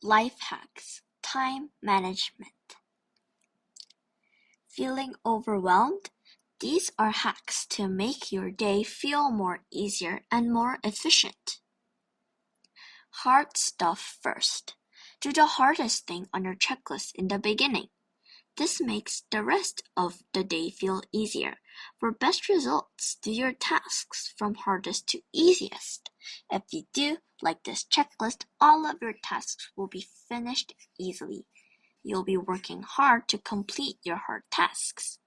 Life hacks, time management. Feeling overwhelmed? These are hacks to make your day feel more easier and more efficient. Hard stuff first. Do the hardest thing on your checklist in the beginning. This makes the rest of the day feel easier. For best results, do your tasks from hardest to easiest. If you do like this checklist, all of your tasks will be finished easily. You'll be working hard to complete your hard tasks.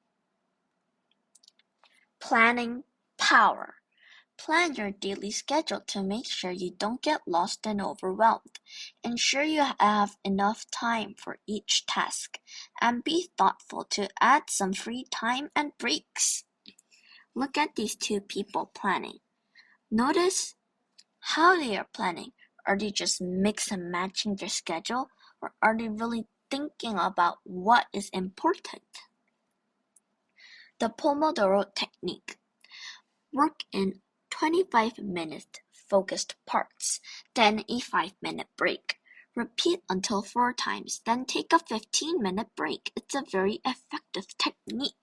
Planning power. Plan your daily schedule to make sure you don't get lost and overwhelmed. Ensure you have enough time for each task, and be thoughtful to add some free time and breaks. Look at these two people planning. Notice how they are planning. Are they just mix and matching their schedule, or are they really thinking about what is important? The Pomodoro technique. Work in 25-minute focused parts, then a 5-minute break. Repeat until 4 times, then take a 15-minute break. It's a very effective technique.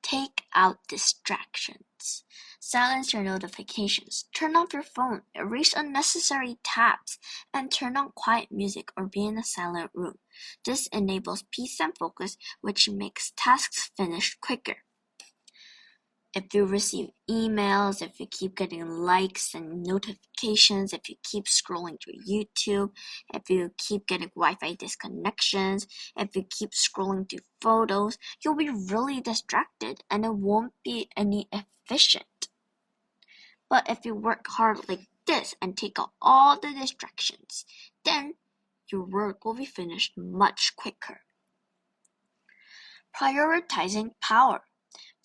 Take out distractions. Silence your notifications. Turn off your phone, erase unnecessary tabs, and turn on quiet music or be in a silent room. This enables peace and focus, which makes tasks finished quicker. If you receive emails, if you keep getting likes and notifications, if you keep scrolling through YouTube, if you keep getting Wi-Fi disconnections, if you keep scrolling through photos, you'll be really distracted and it won't be any efficient. But if you work hard like this and take out all the distractions, then your work will be finished much quicker. Prioritizing power.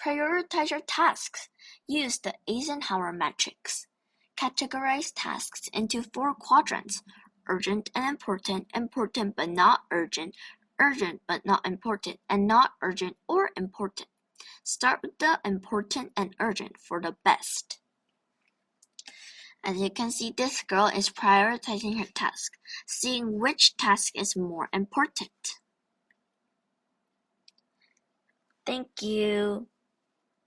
Prioritize your tasks. Use the Eisenhower matrix. Categorize tasks into 4 quadrants: urgent and important, important but not urgent, urgent but not important, and not urgent or important. Start with the important and urgent for the best. As you can see, this girl is prioritizing her task, seeing which task is more important. Thank you.